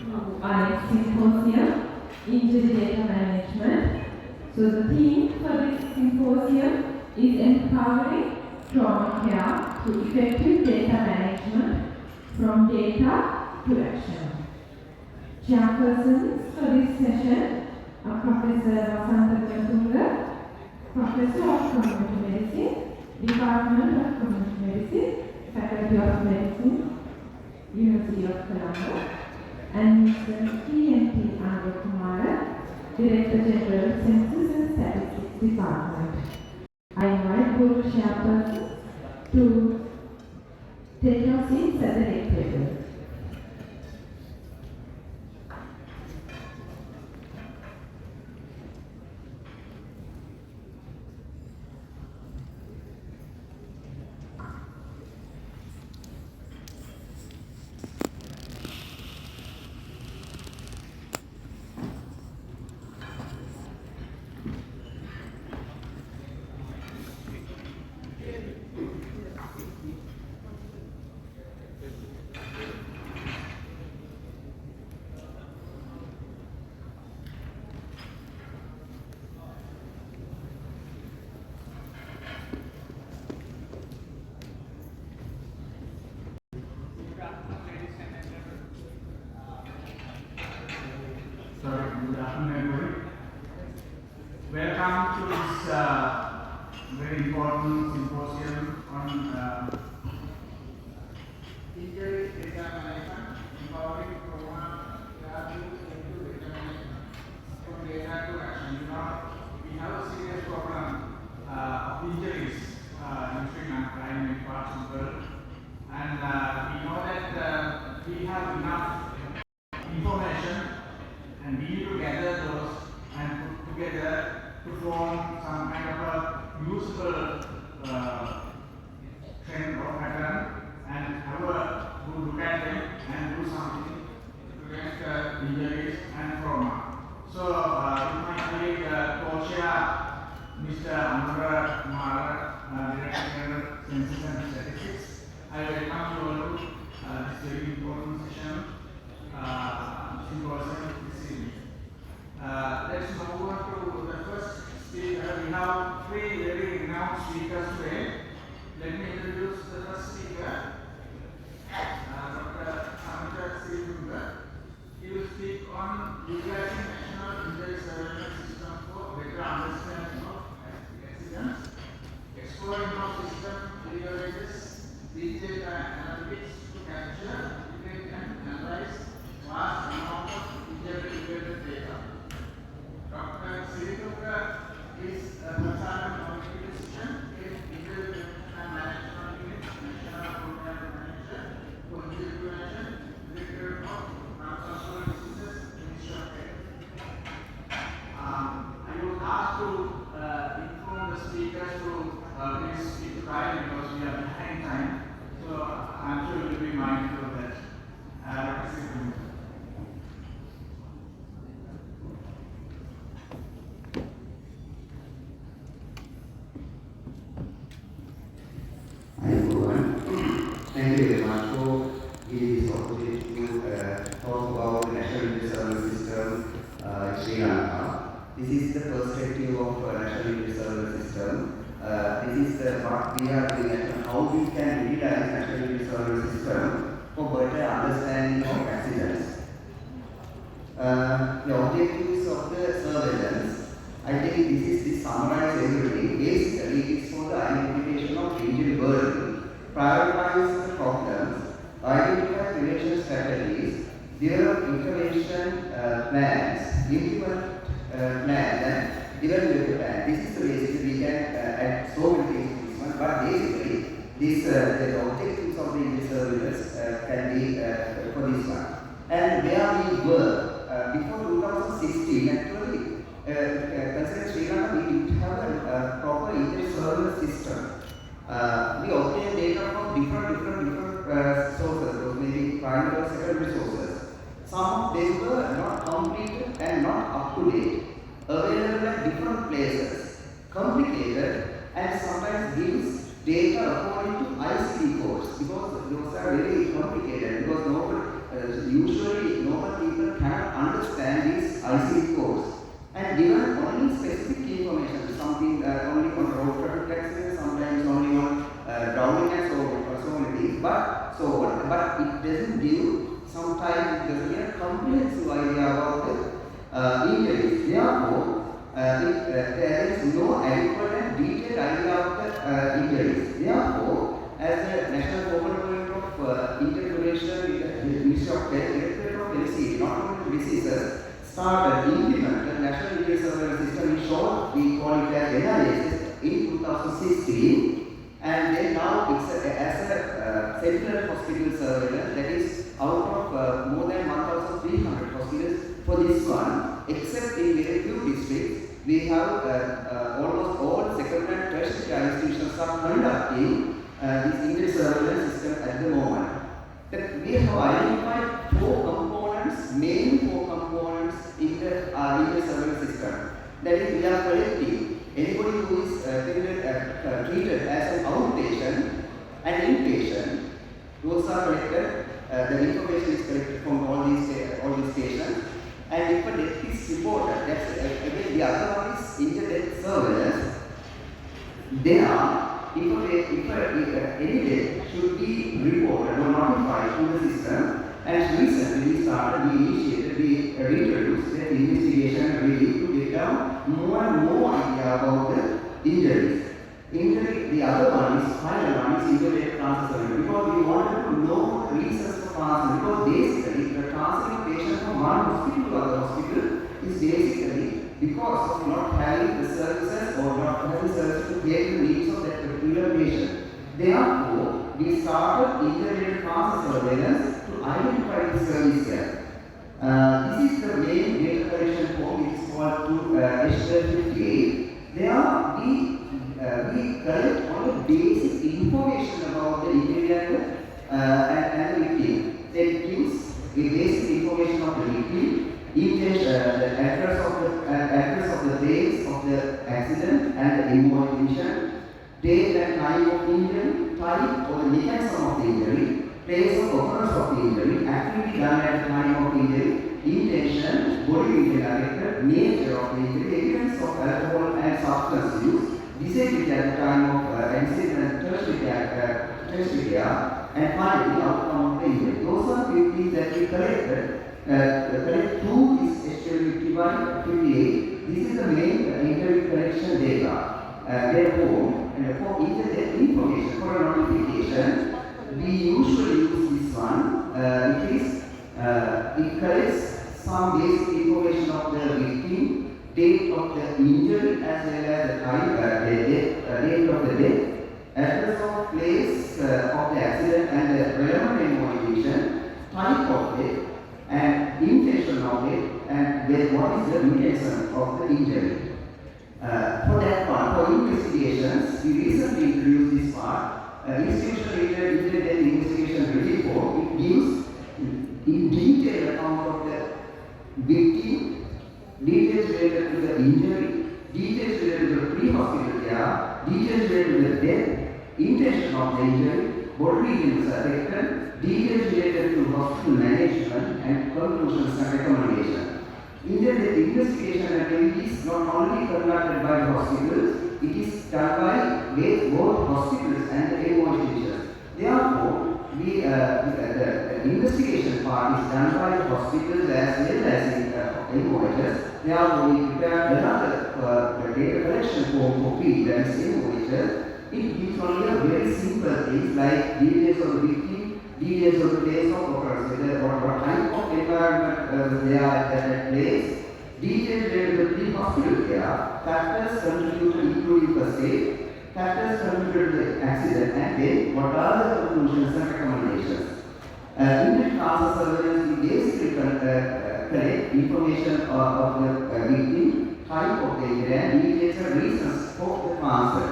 to our symposium, Injury Data Management. So the theme for this symposium is empowering trauma care through effective data management from data to action. Chairpersons for this session are Professor Samitha Siritunga, Professor of Community Medicine, Department of Community Medicine, Faculty of Medicine, University of Colombo, and Mr. T.M.T. Kumara, Director General, Census and Statistics Department. I invite both chairpersons to take your seats at the next table. Good afternoon, everybody. Welcome to this very important symposium on injury data management, empowering trauma care into data management from data to action. You know, we have a serious problem of injuries in crime in parts of the world, and we know that we have enough information, and we need to gather those and put together to form some kind of a usable trend or pattern, and have a good look at them and do something to prevent injuries and trauma. So, with my colleague, co-chair, Mr. Anura Kumara, Director General, Census and Statistics, I welcome you all to this very important session. Symposium this evening. Let's move on to the first speaker. We have three very renowned speakers today. Let me introduce the first speaker, Dr. Samitha Siritunga. He will speak on utilizing national injury surveillance system for better understanding of accidents, exploring how system leverages big data analytics to capture, detect and analyze vast amount of injury-related data. Dr. Siritunga is a consultant on physician in injury prevention and management unit, National Program Manager for Injury Prevention, Director of Transnational Diseases, Ministry of Health. I would ask to inform the speakers to please keep quiet because we are behind time. So I'm sure you will be mindful of that. Dr. Siritunga. Thank you very much for giving this opportunity to talk about the national injury service system in Sri Lanka. This is the perspective of national injury service system. This is what we are doing and how we can utilize national injury service system for better understanding of accidents. The objectives of the surveillance, I think this summarizes everything. Basically, it's for the identification of injury burden, prioritize the problems, identify prevention strategies, develop intervention plans, implement plans, and develop the plan. This is the basic. We can add so many things to this one, but basically, the objectives of the injury surveillance can be for this one. And where we were before 2016, actually, considering Sri Lanka, we didn't have a proper injury surveillance system. We obtain data from different sources, maybe primary or secondary sources. Some of them were not complete and not up to date, available at different places, complicated, and sometimes gives data according to ICD codes because those are very complicated because nobody usually normal people cannot understand these IC codes. And given only specific information, something only on road traffic accidents, sometimes only on drowning and so many things. But it doesn't give, sometimes it doesn't give a comprehensive idea about the injuries. Therefore, there is no adequate and detailed idea of the injuries. Therefore, as the National Focal Point of Injury Prevention with the Ministry of Health, Directorate of LC, not only diseases, started implemented National Injury Surveillance System, in short we call it as NIS, in 2016, and then now it's as a central hospital surveillance, that is out of more than 1,300 hospitals. For this one, except in very few districts, we have almost all secondary and tertiary institutions are conducting this injury surveillance system at the moment. That we have identified main four components in the injury surveillance system. That is, we are collecting anybody who is treated as an outpatient and inpatient. Those are collected. The information is collected from all these stations. And if a death is reported, that's again the other one is injury death surveillance. If any death should be reported or notified to the system, and recently we reintroduced the investigation really to get down more and more idea about the injuries. The other one is, final one is injury transfer surveillance, because we wanted to know the reasons for transfer, because basically the transferring patient from one hospital to other hospital is basically because of not having the services or not having services to care the needs of that particular patient. Therefore, we started injury transfer surveillance to identify the service gap. This is the main data collection form, it is called H58. There we collect all the basic information about the injury and the victim. Then it gives the basic information of the victim, the address of the place of the accident and the involvement, date and time of injury, type or the mechanism of the injury, place of occurrence of the injury, activity done at the time of injury, intention, body injury affected, nature of the injury, evidence of alcohol and substance use, disability at the time of accident and tertiary care, and finally outcome of the injury. Those are the things that we collected. Collect 2 is HL51, 58. This is the main injury collection data. Therefore, for injury information, for a notification, we usually use this one. It collects some basic information of the victim, date of the injury as well as the time, date of the death, address of place of the accident and the relevant information, type of it, and intention of it, and what is the mechanism of the injury. For that one, for investigations, we recently introduced this part. Institutional death investigation report. It gives in detail account of the victim, details related to the injury, details related to the pre-hospital care, details related to the death, intention of the injury, bodily injuries affected, details related to hospital management, and conclusions and recommendations. The investigation and review is not only conducted by the hospitals, it is done by both hospitals and the institutions. Therefore, the investigation part is done by the hospitals as well as the innovators. Therefore, we prepare another data collection form for field, that is innovators. It gives only a very simple things like details of the victim, details of the place of occurrence, what type of environment they are at that place, details related to the pre-hospital care, factors contributed including first aid, factors contributed to the accident, and then what are the conclusions and recommendations. In the transfer surveillance, we basically collect information of the victim, type of the injury, and details and reasons for the transfer.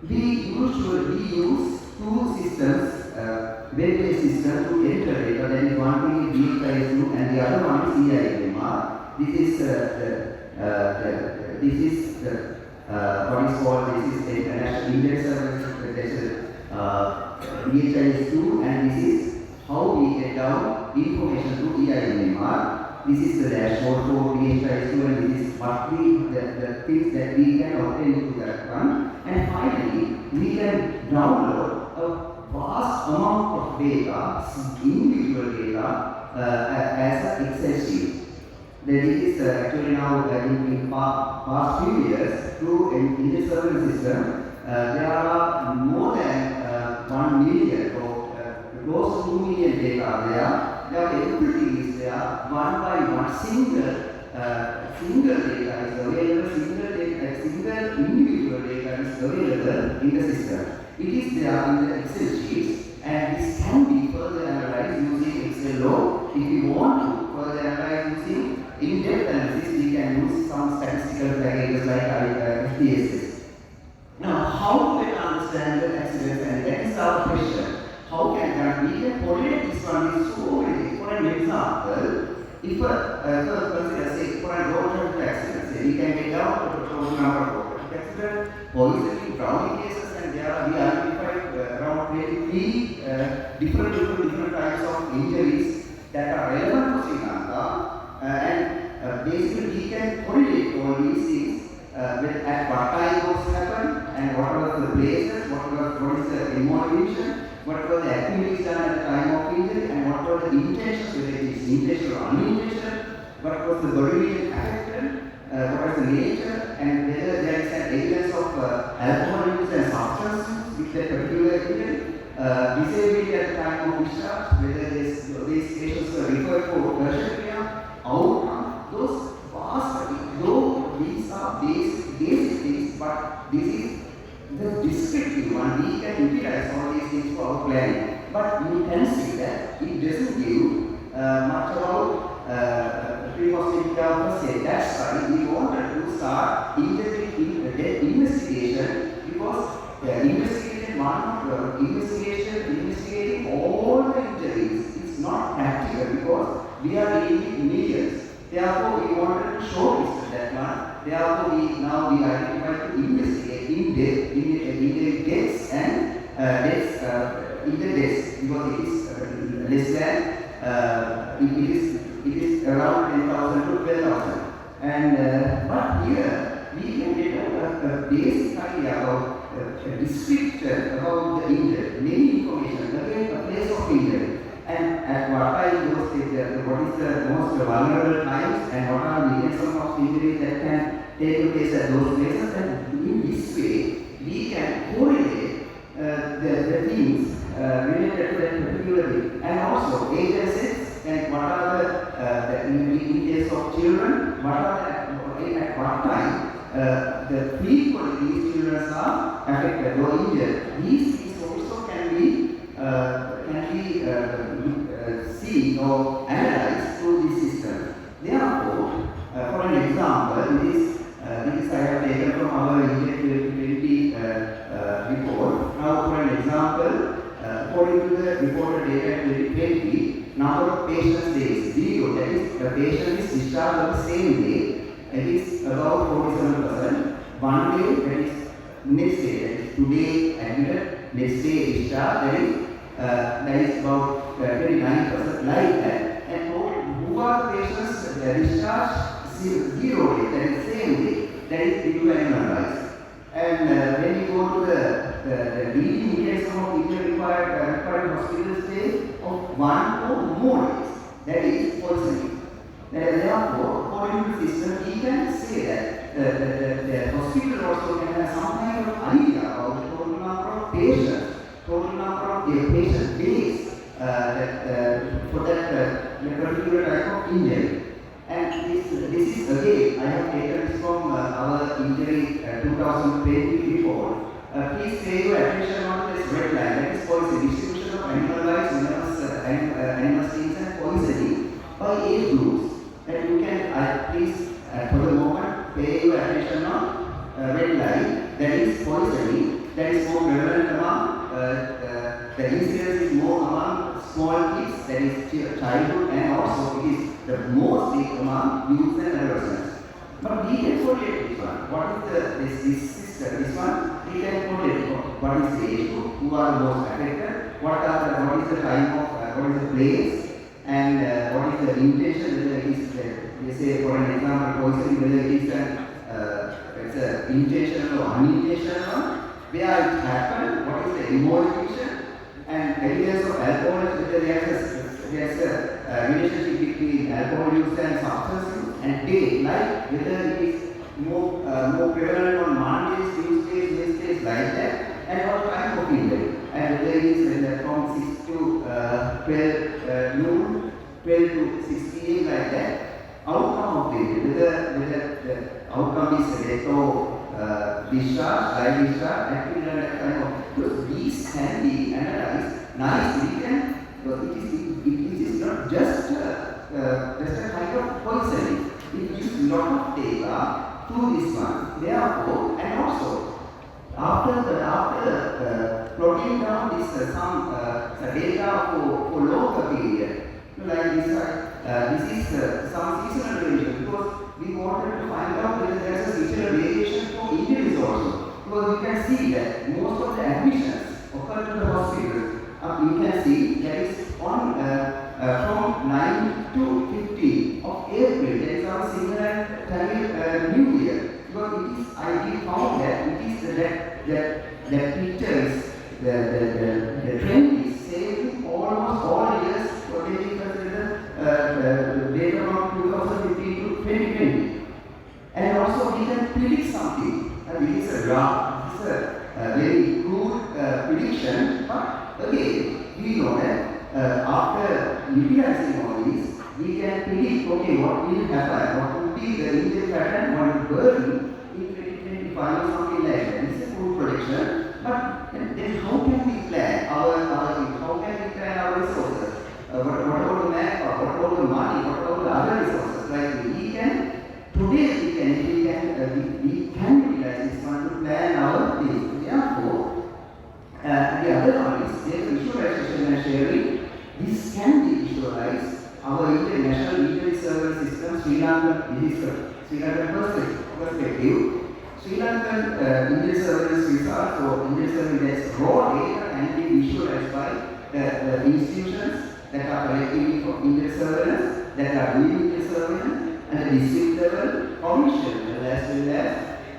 We usually use 2 systems, web-based system to enter data. That is one thing is DFIS2 and the other one is EIMR. This is what is called International Injury Surveillance. DHIS2 and this is how we get down information to EIMR. This is the dashboard for DHI student. This is what the things that we can obtain into that one. And finally, we can download a vast amount of data, individual data, as an Excel sheet. This is actually now in past few years through in the server system. There are more than 1 million or close to 2 million data there. Everything is there, one by one, single data is available, single individual data is available in the system. It is there in the Excel sheets, and this can be further analyzed using Excel law. If we want to further analyze using in-depth analysis, we can use some statistical packages like FTSS. Now, how do we understand the accidents, and that is our question. How can we can correlate this one with so many? For an example, if consider say for a road traffic accident, say we can get down to the total number of road traffic accidents, poisoning, drowning cases, and we identified around 23 different types of injuries that are relevant to Sri Lanka, and basically we can correlate all these things with at what time those happen, and what are the places, what is the motivation, what were the activities done at the time of injury, and what were the intentions, whether it is intentional or unintentional, what was the body affected, what was the nature, and whether there is an evidence of alcohol use and substance use with that particular injury, disability at the time of discharge, whether these patients were referred for tertiary care, outcome, those vast, though these are basic things, but this is the descriptive one. We can utilize all these things for our planning, but we can see that it doesn't give much about pre-hospital care per se. That's why we wanted to start death investigation, because investigating all the injuries is not practical, because we are dealing with millions. Therefore, we wanted to showcase that one. Therefore, we identified to investigate in the deaths and in the deaths, because it is less than it is around 10,000 to 12,000. And but here we can get a basic idea about a description about the injury, many information, again a place of injury, and at what time those what is the most vulnerable times, and what are the mechanisms of injury that can take place at those places. And in this way we can correlate the things related to that particular thing, and also agencies, and what are the in case of children, what are at what time the frequently these children are affected or injured. These things also can be seen or analyzed through this system. Therefore, for an example, this I have taken from our India 2020 report. Now, for an example, according to the reported data 2020, number of patients days 0, that is, the patient is discharged on the same day. It is about 47%. One day, that is next day, that is today admitted, next day discharged, that is about 29%, like that. And who are the patients discharged 0 day, that is same day, that is individualized. And when you go to the leading indicator of injury required hospital stay of 1 or more days, that is poisoning. Therefore, according to the system, we can say that the hospital also can have some kind of idea about the total number of patients, total number of patient days for that particular type of injury. And this is again, I have taken this from our injury 2020 report. Please pay your attention on this red line, that is called the distribution of animal lives, animal scenes and poisoning by age groups. And you can, please, for the moment, pay your attention on red line, that is poisoning, that is more prevalent among, the incidence is more among small kids, that is childhood, and also it is the most among youth and adolescents. But we can correlate this one. What is this system? This one, we can correlate what is the age group, who are the most affected, what is the time of what is the place, and what is the intention, whether it is, let's say for an example, poison, whether it is it's an intentional or unintentional, where it happened, what is the motivation, and evidence of alcohol, whether there's a relationship between alcohol use and substance use, and date, like whether it is more prevalent on Mondays, Tuesdays, Wednesdays, like that, and what time of period, and whether it is from 6 to 12 noon, 12 to 6 p.m. like that. Outcome of period, whether the outcome is death or discharge, live discharge, active and kind of, because these can be analyzed nicely, and it is not just a kind of poisoning. It gives lot of data to this one. Therefore, and also after plotting down this some data for longer period, like this is some seasonal variation, because we wanted to find out whether there is a seasonal variation for injuries also, because we can see that most of the admissions occur to the hospital. You can see that is on from 9 to 15 of April. There is our similar Tamil New Year, because it is I found that it is that pictures the trend is same almost all years for taking the data from 2015 to 2020. And also we can predict something. This is a graph, this is a very good prediction, but again, we know that after utilizing all these, we can predict, okay, what will happen, what will be the injury pattern, what will burn in 2025 or something like that. This is a good prediction, but then how can we plan how can we plan our resources? What about the manpower, what about the money, what about the other resources? Like we can utilize this one to plan our things. Therefore, the other one is visualization and sharing. This can be visualized. Our international injury service system, Sri Lankan perspective. Sri Lankan injury service results or injury service raw data can be visualized by the institutions that are collecting for injury surveillance, that are doing injury surveillance, and the district level, provincial level, as well as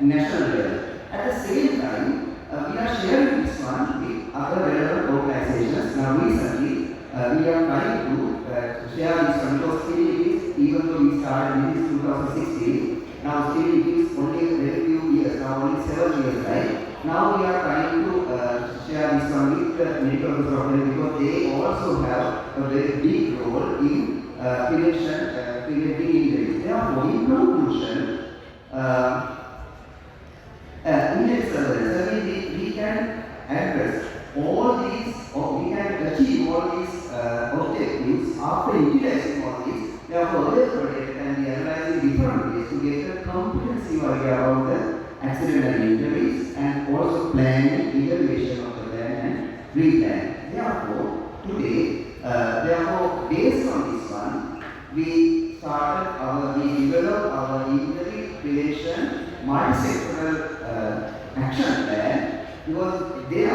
national level. At the same time, we are sharing this one with other relevant organizations. Now, recently, we are trying to share this one because still it is, even though we started in 2016, now still it is only a very few years, now only 7 years, right? Now we are trying to share this one with the medical professionals because they also have a very big role in preventing injuries. Therefore, in conclusion, injury surveillance, we can address all these, or we can achieve all these objectives after utilizing all these. Therefore, earlier project can be analyzed in different ways to get a comprehensive idea about the accidental injuries and also planning, evaluation of the plan and replan. Therefore, today, based on this one, we developed our injury prevention multi-sectoral action plan, because there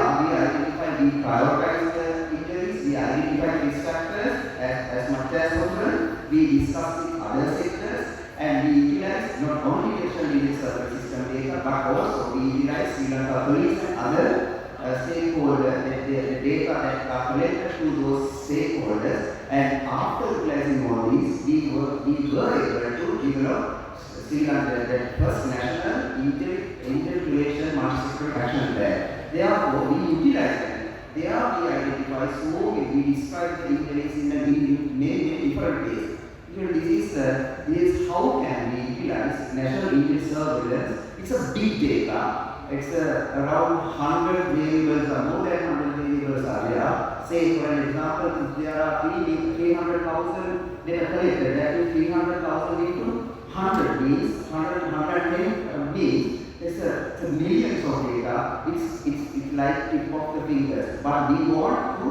we prioritize the injuries, we identify risk factors as much as possible, we discuss with other sectors, and we utilize not only national injury service system data, but also we utilize Sri Lanka police and other stakeholders, the data that are collected to those stakeholders, and after utilizing all these, we were able to develop Sri Lanka, the first national injury prevention multi-sectoral action plan. Therefore, we utilize them. There we identify we describe the injuries in many different ways. This is how can we utilize national injury surveillance. It's a big data. It's around 100 variables or more than 100 variables are there. Say for an example, if there are 300,000 data collected, that is 300,000 into 100 means 110 means it's a millions of data. It's like tip of the fingers. But we want to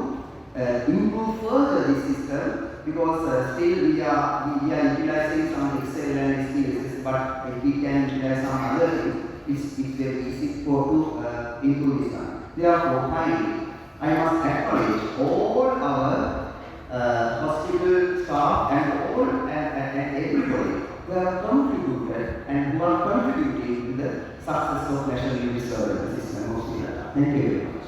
improve further this system, because still we are utilizing some Excel and SPSS, but if we can utilize some other things, it's very easy to improve this one. Therefore, finally, I must acknowledge all our hospital staff and all and everybody who have contributed and who are contributing to the success of National Youth Surveillance System of Sri Lanka. Thank you very much.